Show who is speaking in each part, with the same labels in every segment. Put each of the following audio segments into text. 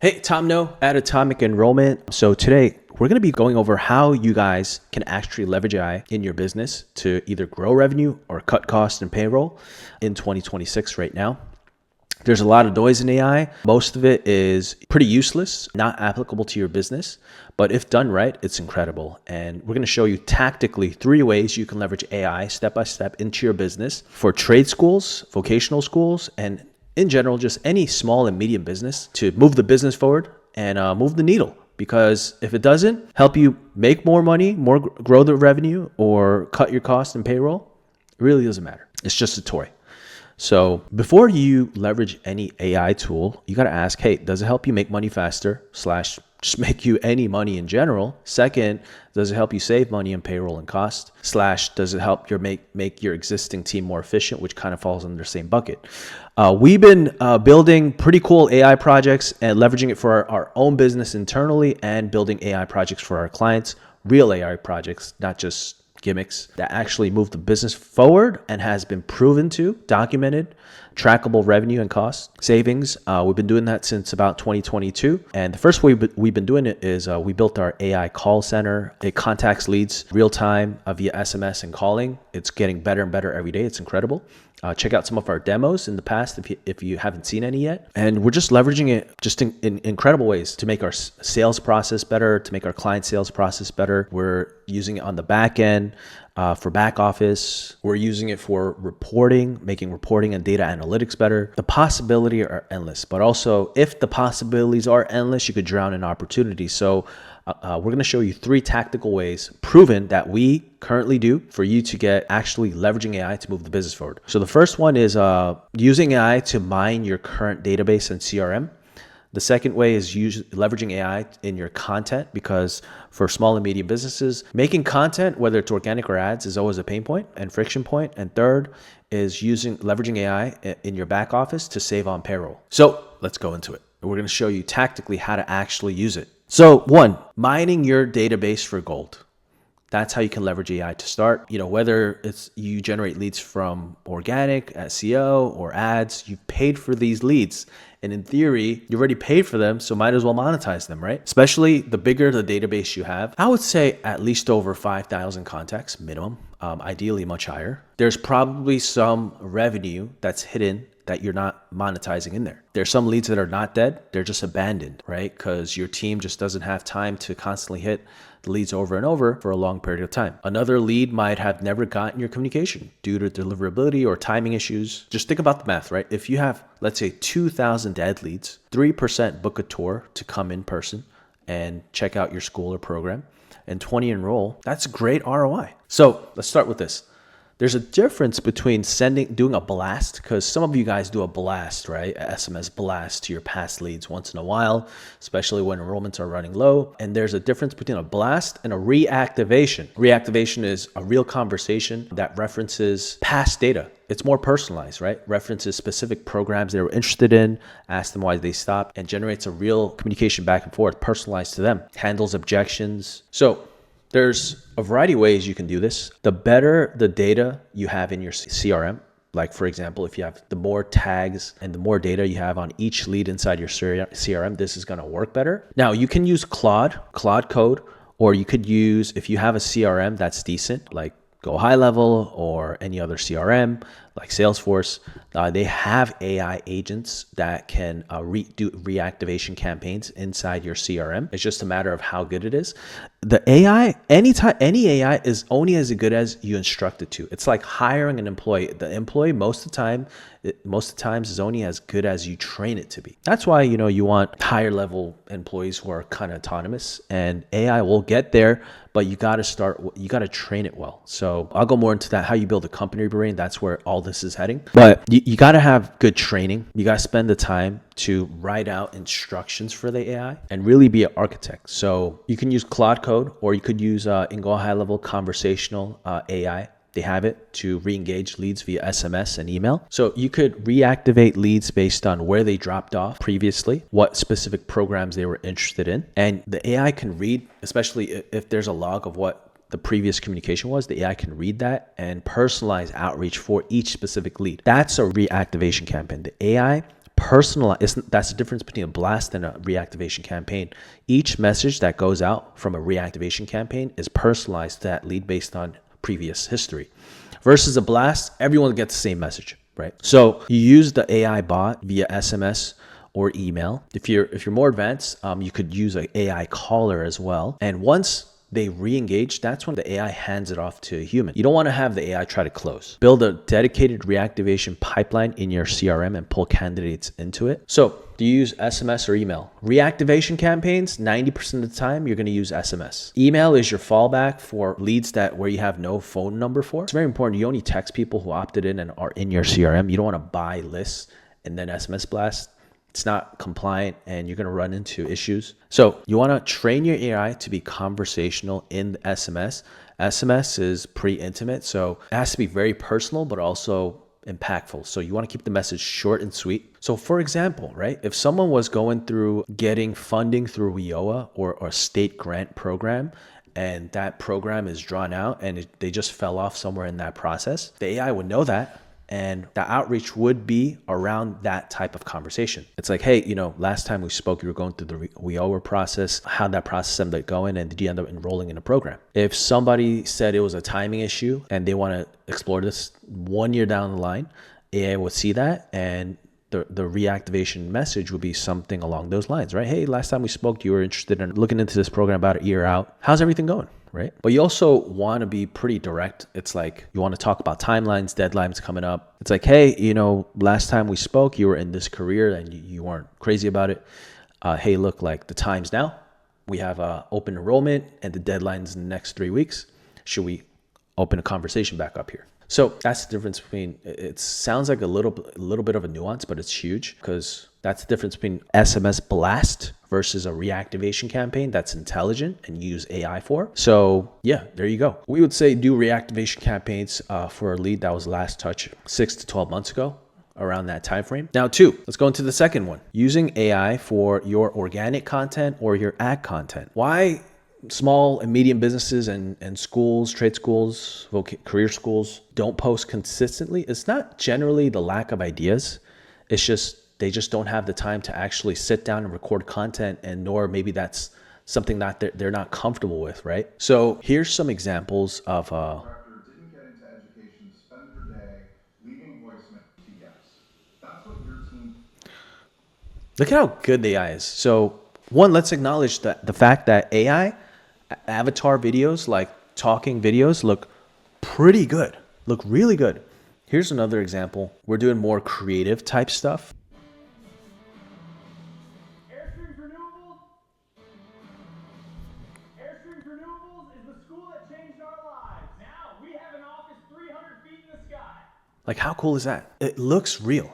Speaker 1: Hey, Tom No at Atomic Enrollment. So today we're going to be going over how you guys can actually leverage AI in your business to either grow revenue or cut costs and payroll in 2026 right now. There's a lot of noise in AI. Most of it is pretty useless, not applicable to your business. But if done right, it's incredible. And we're going to show you tactically 3 ways you can leverage AI step by step into your business for trade schools, vocational schools, and in general, just any small and medium business to move the business forward and move the needle. Because if it doesn't help you make more money, grow the revenue, or cut your costs and payroll, it really doesn't matter. It's just a toy. So before you leverage any AI tool, you got to ask, hey, does it help you make money faster / just make you any money in general? Second, does it help you save money in payroll and cost / does it help make your existing team more efficient, which kind of falls under the same bucket? We've been building pretty cool AI projects and leveraging it for our own business internally and building AI projects for our clients, real AI projects, not just gimmicks that actually move the business forward and has been proven to, documented, trackable revenue and cost savings. We've been doing that since about 2022. And the first way we've been doing it is we built our AI call center. It contacts leads real time via SMS and calling. It's getting better and better every day. It's incredible. Check out some of our demos in the past if you haven't seen any yet. And we're just leveraging it just in incredible ways to make our sales process better, to make our client sales process better. We're using it on the back end for back office. We're using it for reporting, making reporting and data analytics better. The possibilities are endless, but also if the possibilities are endless, you could drown in opportunities. So we're going to show you 3 tactical ways proven that we currently do for you to get actually leveraging AI to move the business forward. So the first one is using AI to mine your current database and CRM. The second way is leveraging AI in your content, because for small and medium businesses, making content, whether it's organic or ads, is always a pain point and friction point. And third is leveraging AI in your back office to save on payroll. So let's go into it. We're going to show you tactically how to actually use it. So 1, mining your database for gold. That's how you can leverage AI to start. Whether it's you generate leads from organic, SEO, or ads, you've paid for these leads. And in theory, you already paid for them, so might as well monetize them, right? Especially the bigger the database you have. I would say at least over 5,000 contacts minimum, ideally much higher. There's probably some revenue that's hidden that you're not monetizing in there. There's some leads that are not dead, they're just abandoned, right? Because your team just doesn't have time to constantly hit the leads over and over for a long period of time. Another lead might have never gotten your communication due to deliverability or timing issues. Just think about the math, right? If you have, let's say, 2,000 dead leads, 3% book a tour to come in person and check out your school or program, and 20 enroll, that's great ROI. So let's start with this. There's a difference between doing a blast, because some of you guys do a blast, right? A SMS blast to your past leads once in a while, especially when enrollments are running low. And there's a difference between a blast and a reactivation. Reactivation is a real conversation that references past data. It's more personalized, right? References specific programs they were interested in, asks them why they stopped, and generates a real communication back and forth, personalized to them, handles objections. So there's a variety of ways you can do this. The better the data you have in your CRM, like for example, if you have the more tags and the more data you have on each lead inside your CRM, this is going to work better. Now you can use Claude Code, or you could use, if you have a CRM that's decent, like Go High Level or any other CRM like Salesforce, they have AI agents that can do reactivation campaigns inside your CRM. It's just a matter of how good it is. The AI, any AI is only as good as you instruct it to. It's like hiring an employee. The employee most of the times is only as good as you train it to be. That's why you want higher level employees who are kind of autonomous, and AI will get there, but you got to train it well. So I'll go more into that, how you build a company brain. That's where all this is heading. But you got to have good training. You got to spend the time to write out instructions for the AI and really be an architect. So you can use Claude Code, or you could use Go High Level conversational AI. They have it to re-engage leads via SMS and email. So you could reactivate leads based on where they dropped off previously, what specific programs they were interested in. And the AI can read, especially if there's a log of what the previous communication was, the AI can read that and personalize outreach for each specific lead. That's a reactivation campaign. The AI personalized. That's the difference between a blast and a reactivation campaign. Each message that goes out from a reactivation campaign is personalized to that lead based on previous history. Versus a blast, everyone gets the same message, right? So you use the AI bot via SMS or email. If you're more advanced, you could use an AI caller as well. And once they re-engage, that's when the AI hands it off to a human. You don't want to have the AI try to close. Build a dedicated reactivation pipeline in your CRM and pull candidates into it. So do you use SMS or email? Reactivation campaigns, 90% of the time, you're going to use SMS. Email is your fallback for leads where you have no phone number for. It's very important. You only text people who opted in and are in your CRM. You don't want to buy lists and then SMS blast. It's not compliant and you're going to run into issues. So you want to train your AI to be conversational in the SMS. SMS is pretty intimate, so it has to be very personal, but also impactful. So you want to keep the message short and sweet. So for example, right, if someone was going through getting funding through WIOA or a state grant program, and that program is drawn out and they just fell off somewhere in that process, the AI would know that. And the outreach would be around that type of conversation. It's like, hey, last time we spoke, you were going through the WIOA process. How'd that process end up going? And did you end up enrolling in a program? If somebody said it was a timing issue and they want to explore this 1 year down the line, AI would see that and the reactivation message would be something along those lines, right? Hey, last time we spoke, you were interested in looking into this program about a year out. How's everything going? Right? But you also want to be pretty direct. It's like you want to talk about timelines, deadlines coming up. It's like, hey, last time we spoke, you were in this career and you weren't crazy about it. Hey, look, like the time's now. We have open enrollment and the deadline's in the next 3 weeks. Should we open a conversation back up here? So that's the difference between, it sounds like a little bit of a nuance, but it's huge because that's the difference between SMS blast versus a reactivation campaign that's intelligent and use AI for. So yeah, there you go. We would say do reactivation campaigns for a lead that was last touched 6 to 12 months ago, around that time frame. Now 2, let's go into the second one. Using AI for your organic content or your ad content. Why small and medium businesses and schools, trade schools, career schools don't post consistently? It's not generally the lack of ideas. It's just they just don't have the time to actually sit down and record content, and nor maybe that's something that they're not comfortable with, right? So here's some examples of
Speaker 2: didn't get into education, spend her day leaving voicemail TS. That's what your team.
Speaker 1: Look at how good the AI is. So one, let's acknowledge that the fact that AI avatar videos, like talking videos, look pretty good, look really good. Here's another example. We're doing more creative type stuff.
Speaker 3: Airstreams Renewables is the school that changed our lives. Now we have an office 300 feet in the sky.
Speaker 1: Like, how cool is that? It looks real.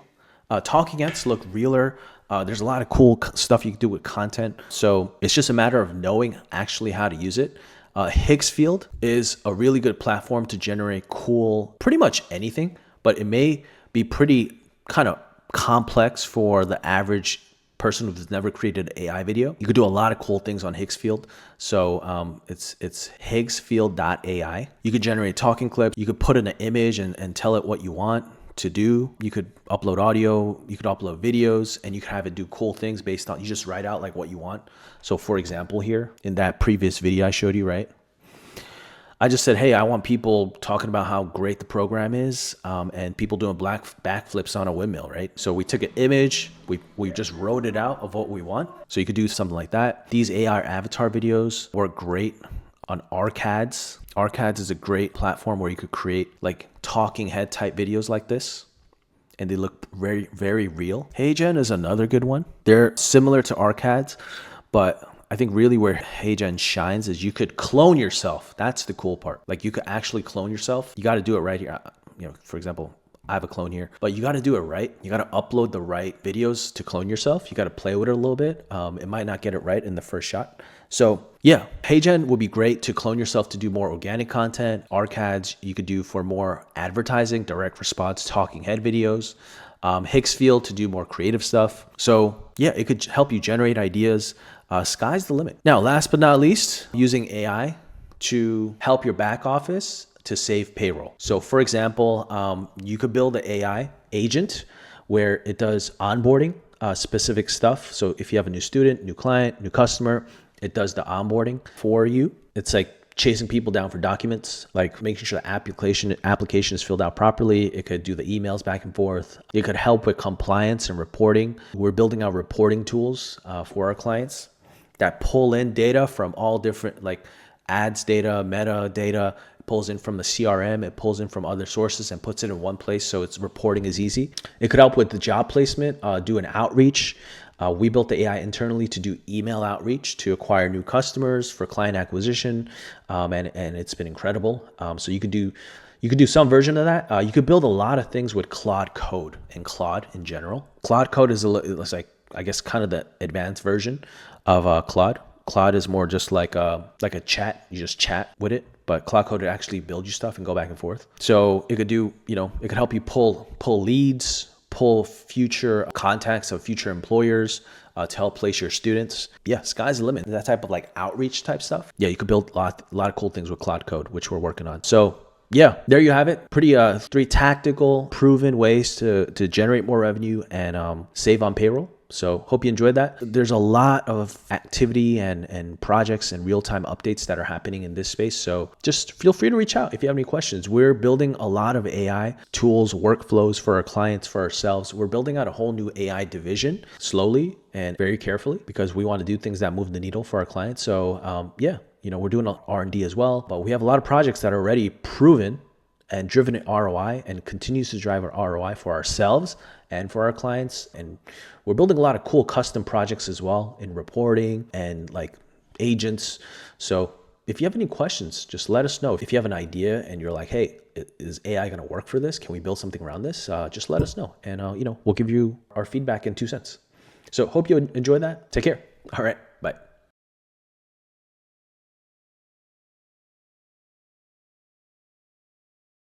Speaker 1: Talking heads look realer. There's a lot of cool stuff you can do with content. So it's just a matter of knowing actually how to use it. Higgsfield is a really good platform to generate cool, pretty much anything, but it may be pretty kind of complex for the average person who's never created an AI video. You could do a lot of cool things on Higgsfield. So it's higgsfield.ai. You could generate talking clips. You could put in an image and tell it what you want to do. You could upload audio, you could upload videos, and you could have it do cool things based on, you just write out like what you want. So for example, here in that previous video I showed you, right? I just said, hey, I want people talking about how great the program is, and people doing backflips on a windmill, right? So we took an image, we just wrote it out of what we want. So you could do something like that. These AI avatar videos work great on Arcads. Arcads is a great platform where you could create like talking head type videos like this, and they look very, very real. HeyGen is another good one. They're similar to Arcads, but I think really where HeyGen shines is you could clone yourself. That's the cool part. Like you could actually clone yourself. You got to do it right here. For example, I have a clone here, but you got to do it right. You got to upload the right videos to clone yourself. You got to play with it a little bit. It might not get it right in the first shot. So yeah, HeyGen would be great to clone yourself to do more organic content. Arcads you could do for more advertising, direct response, talking head videos. Higgsfield to do more creative stuff. So yeah, it could help you generate ideas. Sky's the limit. Now, last but not least, using AI to help your back office to save payroll. So for example, you could build an AI agent where it does onboarding specific stuff. So if you have a new student, new client, new customer, it does the onboarding for you. It's like chasing people down for documents, like making sure the application is filled out properly. It could do the emails back and forth. It could help with compliance and reporting. We're building out reporting tools for our clients that pull in data from all different, like ads data, meta data. It pulls in from the CRM, it pulls in from other sources and puts it in one place, so its reporting is easy. It could help with the job placement, do an outreach. We built the AI internally to do email outreach to acquire new customers for client acquisition, and it's been incredible. So you could do some version of that. You could build a lot of things with Claude Code and Claude in general. Claude Code is it's like, I guess, kind of the advanced version of Claude. Claude is more just like a chat. You just chat with it. But Claude Code would actually build you stuff and go back and forth. So it could do, it could help you pull leads, pull future contacts of future employers to help place your students. Yeah, sky's the limit. That type of like outreach type stuff. Yeah, you could build a lot of cool things with Claude Code, which we're working on. So yeah, there you have it. Pretty 3 tactical, proven ways to generate more revenue and save on payroll. So hope you enjoyed that. There's a lot of activity and projects and real-time updates that are happening in this space. So just feel free to reach out if you have any questions. We're building a lot of AI tools, workflows for our clients, for ourselves. We're building out a whole new AI division slowly and very carefully because we want to do things that move the needle for our clients. So yeah, we're doing R&D as well, but we have a lot of projects that are already proven and driven at ROI and continues to drive our ROI for ourselves and for our clients. And we're building a lot of cool custom projects as well in reporting and like agents. So if you have any questions, just let us know. If you have an idea and you're like, hey, is AI going to work for this? Can we build something around this? Just let us know. And, we'll give you our feedback in 2 cents. So hope you enjoy that. Take care. All right.